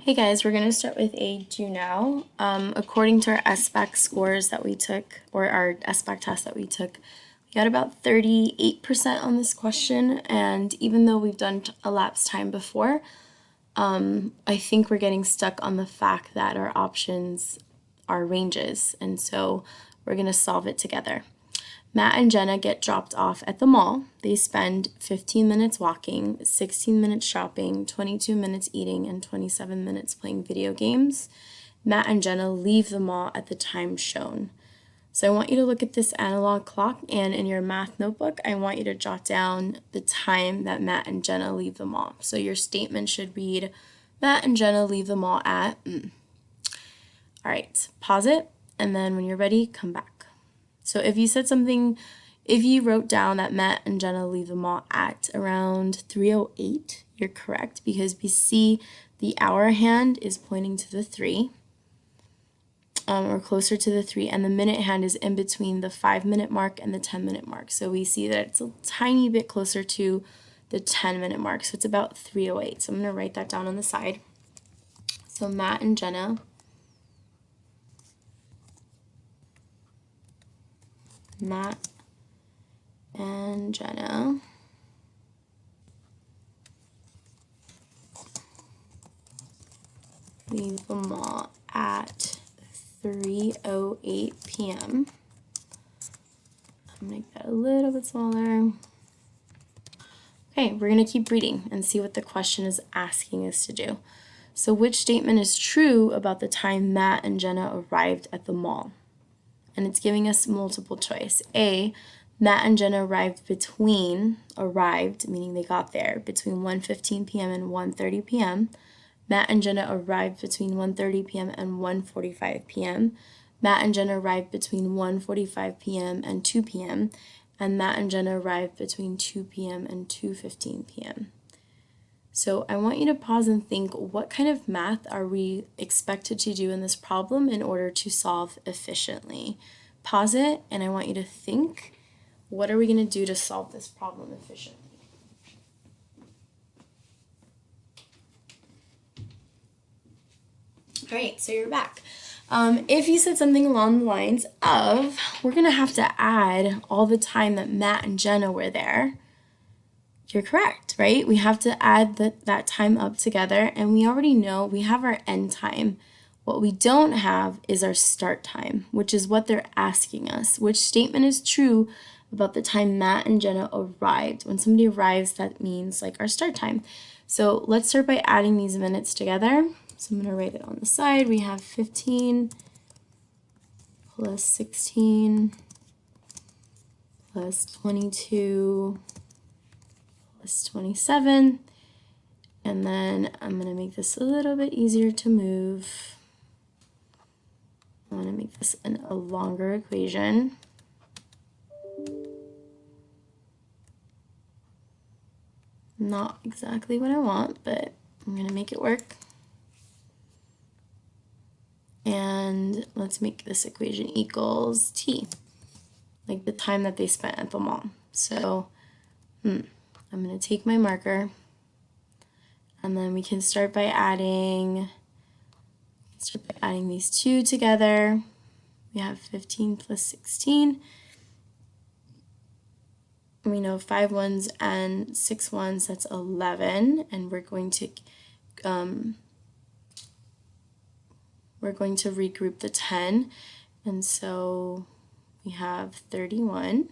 Hey guys, we're going to start with a do now. According to our SBAC scores that we took, or our SBAC test that we took, we got about 38% on this question, and even though we've done elapsed time before, I think we're getting stuck on the fact that our options are ranges, and so we're going to solve it together. Matt and Jenna get dropped off at the mall. They spend 15 minutes walking, 16 minutes shopping, 22 minutes eating, and 27 minutes playing video games. Matt and Jenna leave the mall at the time shown. So I want you to look at this analog clock, and in your math notebook, I want you to jot down the time that Matt and Jenna leave the mall. So your statement should read, Matt and Jenna leave the mall at... All right, pause it, and then when you're ready, come back. So if you wrote down that Matt and Jenna leave the mall at around 3:08, you're correct because we see the hour hand is pointing to the 3, or closer to the 3, and the minute hand is in between the 5-minute mark and the 10-minute mark. So we see that it's a tiny bit closer to the 10-minute mark, so it's about 3:08. So I'm going to write that down on the side. So Matt and Jenna leave the mall at 3:08 p.m. I'm going to make that a little bit smaller. Okay, we're going to keep reading and see what the question is asking us to do. So which statement is true about the time Matt and Jenna arrived at the mall? And it's giving us multiple choice. A, Matt and Jenna arrived, meaning they got there, between 1:15 p.m. and 1:30 p.m. Matt and Jenna arrived between 1:30 p.m. and 1:45 p.m. Matt and Jenna arrived between 1:45 p.m. and 2 p.m. And Matt and Jenna arrived between 2 p.m. and 2:15 p.m. So I want you to pause and think, what kind of math are we expected to do in this problem in order to solve efficiently? Pause it, and I want you to think, what are we going to do to solve this problem efficiently? All right, so you're back. If you said something along the lines of, we're going to have to add all the time that Matt and Jenna were there, you're correct, right? We have to add that time up together, and we already know we have our end time. What we don't have is our start time, which is what they're asking us. Which statement is true about the time Matt and Jenna arrived? When somebody arrives, that means like our start time. So let's start by adding these minutes together. So I'm going to write it on the side. We have 15 plus 16 plus 22 plus 27, and then I'm going to make this a little bit easier to move. I want to make this a longer equation. Not exactly what I want, but I'm going to make it work. And let's make this equation equals t, like the time that they spent at the mall. So, I'm going to take my marker, and then we can start by adding these two together. We have 15 plus 16. We know 5 ones and 6 ones, that's 11, and we're going to regroup the 10, and so we have 31.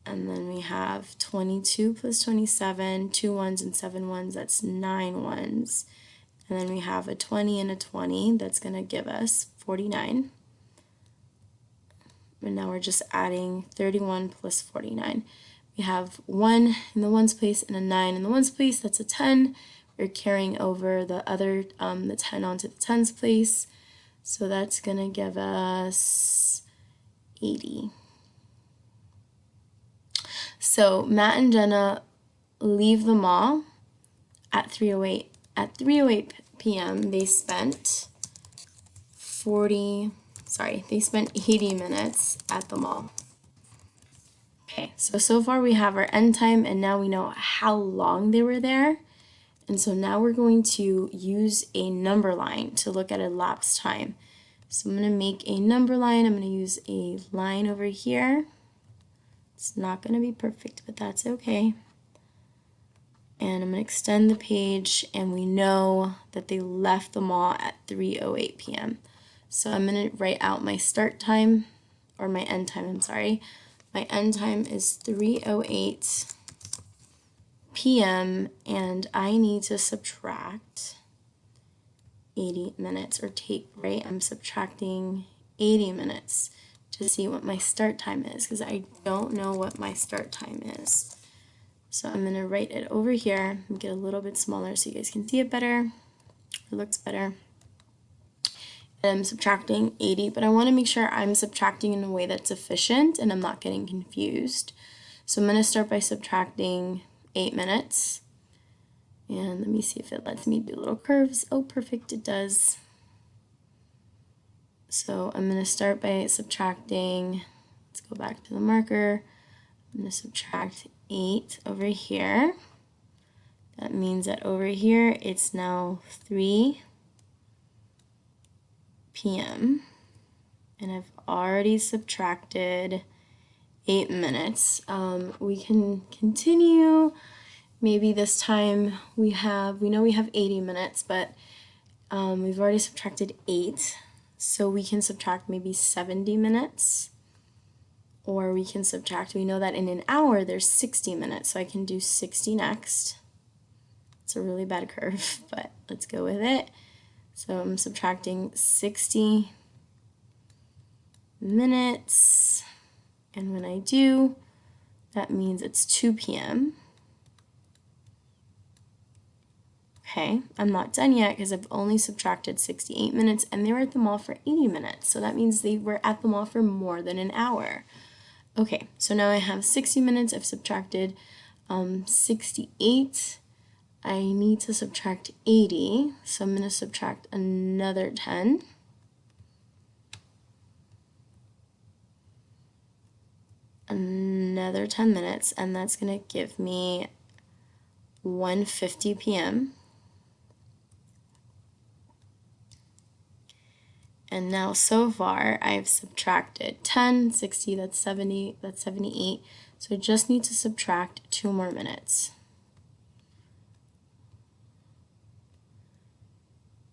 And then we have 22 plus 27, 2 ones and 7 ones, that's 9 ones. And then we have a 20 and a 20, that's going to give us 49. And now we're just adding 31 plus 49. We have 1 in the ones place and a 9 in the ones place, that's a 10. We're carrying over the other, the 10 onto the tens place. So that's going to give us 80. So Matt and Jenna leave the mall at 3:08. At 3:08 p.m. they spent 80 minutes at the mall. Okay, so far we have our end time, and now we know how long they were there. And so now we're going to use a number line to look at elapsed time. So I'm going to make a number line. I'm going to use a line over here. It's not going to be perfect, but that's okay. And I'm going to extend the page, and we know that they left the mall at 3:08 p.m. So I'm going to write out my start time, or my end time, I'm sorry. My end time is 3:08 p.m. and I need to subtract 80 minutes, or take, right? I'm subtracting 80 minutes to see what my start time is, because I don't know what my start time is. So I'm going to write it over here and get a little bit smaller so you guys can see it better. It looks better. And I'm subtracting 80, but I want to make sure I'm subtracting in a way that's efficient and I'm not getting confused. So I'm going to start by subtracting 8 minutes. And let me see if it lets me do little curves. Oh, perfect, it does. So I'm going to start by subtracting, let's go back to the marker. I'm going to subtract 8 over here. That means that over here it's now 3 p.m. and I've already subtracted 8 minutes. We can continue. Maybe this time we know we have 80 minutes, but we've already subtracted 8. So we can subtract maybe 70 minutes. Or we can subtract, we know that in an hour there's 60 minutes, so I can do 60 next. It's a really bad curve, but let's go with it. So I'm subtracting 60 minutes, and when I do, that means it's 2 p.m. Okay, I'm not done yet because I've only subtracted 68 minutes, and they were at the mall for 80 minutes, so that means they were at the mall for more than an hour. Okay, so now I have 60 minutes, I've subtracted 68. I need to subtract 80, so I'm going to subtract another 10. Another 10 minutes, and that's going to give me 1:50 p.m. And now so far I've subtracted 10, 60, that's 70, that's 78. So I just need to subtract 2 more minutes.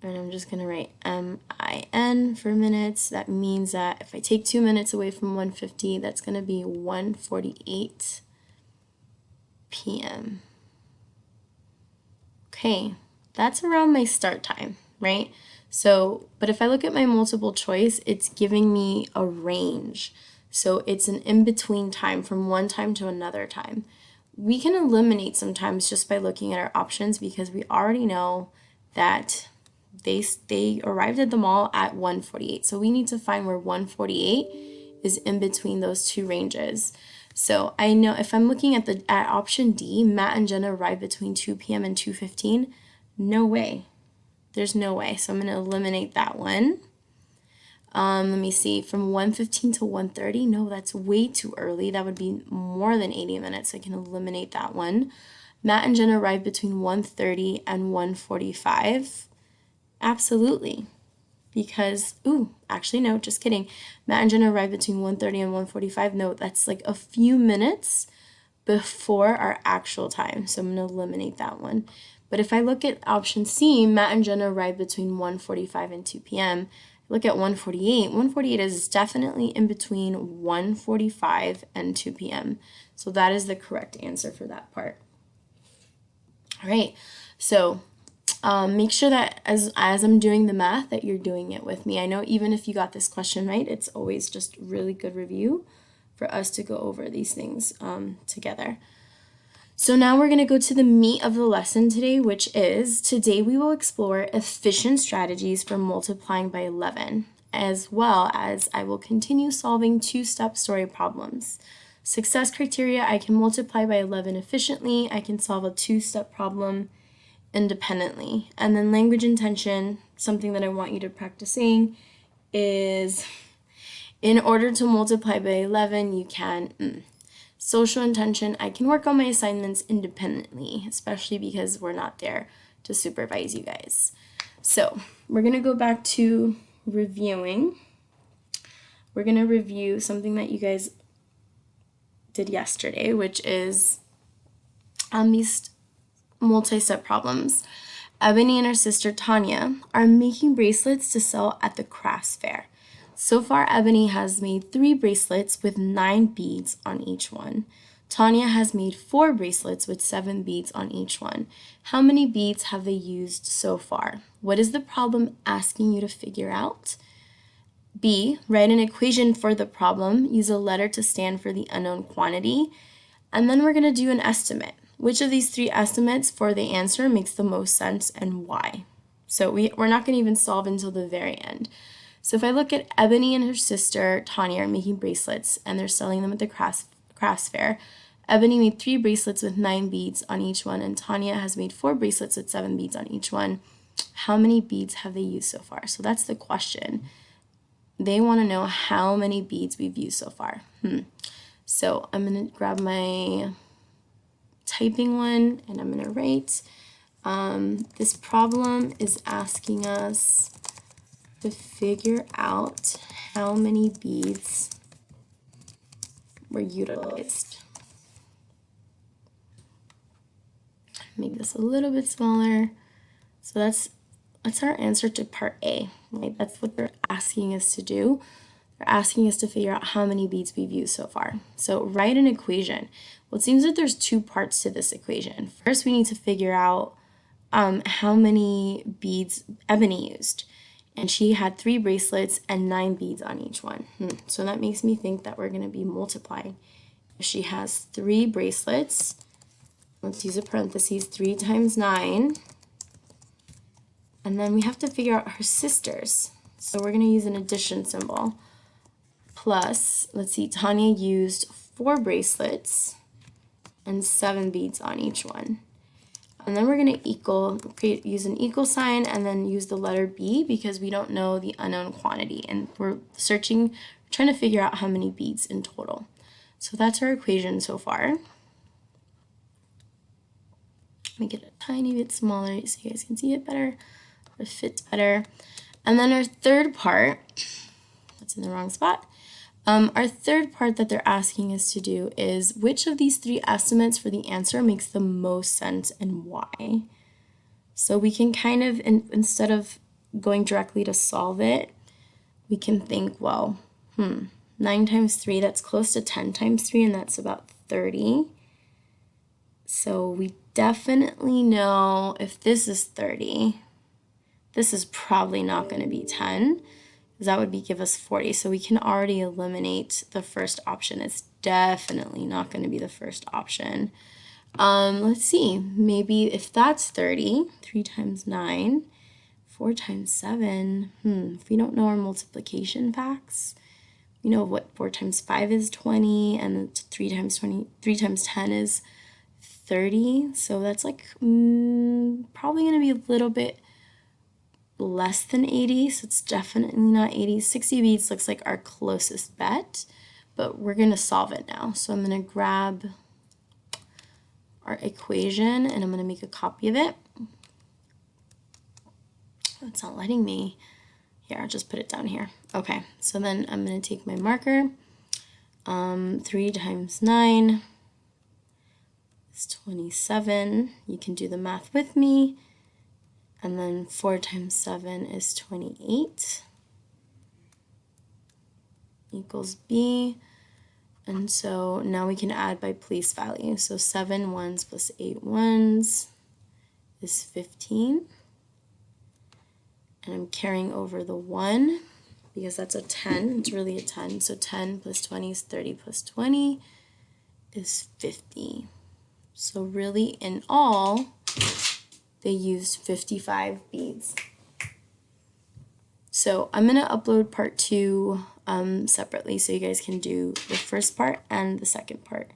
And I'm just going to write MIN for minutes. That means that if I take 2 minutes away from 1:50, that's going to be 1:48 p.m. Okay, that's around my start time, right? So, but if I look at my multiple choice, it's giving me a range. So it's an in-between time from one time to another time. We can eliminate sometimes just by looking at our options because we already know that they arrived at the mall at 1:48. So we need to find where 1:48 is in between those two ranges. So I know if I'm looking at option D, Matt and Jenna arrived between 2 p.m. and 2:15. No way. There's no way. So I'm going to eliminate that one. Let me see. From 1:15 to 1:30. No, that's way too early. That would be more than 80 minutes. I can eliminate that one. Matt and Jenna arrived between 1:30 and 1:45. Absolutely. Because, actually, no, just kidding. Matt and Jenna arrived between 1:30 and 1:45. No, that's like a few minutes before our actual time. So I'm going to eliminate that one. But if I look at option C, Matt and Jenna arrived between 1:45 and 2 p.m. Look at 1:48. 1:48 is definitely in between 1:45 and 2 p.m. So that is the correct answer for that part. All right. So make sure that as I'm doing the math that you're doing it with me. I know even if you got this question right, it's always just really good review for us to go over these things together. So now we're going to go to the meat of the lesson today, which is today we will explore efficient strategies for multiplying by 11, as well as I will continue solving two-step story problems. Success criteria, I can multiply by 11 efficiently. I can solve a two-step problem independently. And then language intention, something that I want you to practice saying is, in order to multiply by 11, you can. Social intention, I can work on my assignments independently, especially because we're not there to supervise you guys. So we're going to go back to reviewing. We're going to review something that you guys did yesterday, which is these multi-step problems. Ebony and her sister Tanya are making bracelets to sell at the crafts fair. So far, Ebony has made 3 bracelets with 9 beads on each one. Tanya has made 4 bracelets with 7 beads on each one. How many beads have they used so far? What is the problem asking you to figure out? B, write an equation for the problem. Use a letter to stand for the unknown quantity. And then we're going to do an estimate. Which of these 3 estimates for the answer makes the most sense and why? So we're not going to even solve until the very end. So if I look at Ebony and her sister Tanya are making bracelets and they're selling them at the crafts fair. Ebony made 3 bracelets with 9 beads on each one, and Tanya has made 4 bracelets with 7 beads on each one. How many beads have they used so far? So that's the question. They want to know how many beads we've used so far. So I'm going to grab my typing one and I'm going to write. This problem is asking us to figure out how many beads were utilized. Make this a little bit smaller. So that's our answer to part A, right? That's what they're asking us to do. They're asking us to figure out how many beads we've used so far. So write an equation. Well, it seems that there's 2 parts to this equation. First, we need to figure out how many beads Ebony used. And she had 3 bracelets and 9 beads on each one. So that makes me think that we're going to be multiplying. If she has 3 bracelets, let's use a parentheses, 3 times 9. And then we have to figure out her sisters. So we're going to use an addition symbol. Plus, let's see, Tanya used 4 bracelets and 7 beads on each one. And then we're going to use an equal sign and then use the letter B because we don't know the unknown quantity. And we're trying to figure out how many beads in total. So that's our equation so far. Make it a tiny bit smaller so you guys can see it better, or it fits better. And then our third part, that's in the wrong spot. Our third part that they're asking us to do is which of these 3 estimates for the answer makes the most sense and why? So we can kind of, instead of going directly to solve it, we can think, well, 9 times 3, that's close to 10 times 3, and that's about 30. So we definitely know if this is 30, this is probably not going to be 10. That would give us 40. So we can already eliminate the first option. It's definitely not going to be the first option. Let's see. Maybe if that's 30, 3 times 9, 4 times 7. If we don't know our multiplication facts, we know what 4 times 5 is 20, and 3 times 10 is 30. So that's like probably going to be a little bit less than 80, so it's definitely not 80. 60 beads looks like our closest bet, but we're going to solve it now. So I'm going to grab our equation and I'm going to make a copy of it. Oh, it's not letting me. Here, I'll just put it down here. Okay, so then I'm going to take my marker. 3 times 9 is 27. You can do the math with me. And then 4 times 7 is 28 equals B. And so now we can add by place value. So 7 ones plus 8 ones is 15. And I'm carrying over the 1 because that's a 10. It's really a 10. So 10 plus 20 is 30 plus 20 is 50. So really in all, they used 55 beads. So I'm going to upload part 2 separately so you guys can do the first part and the second part.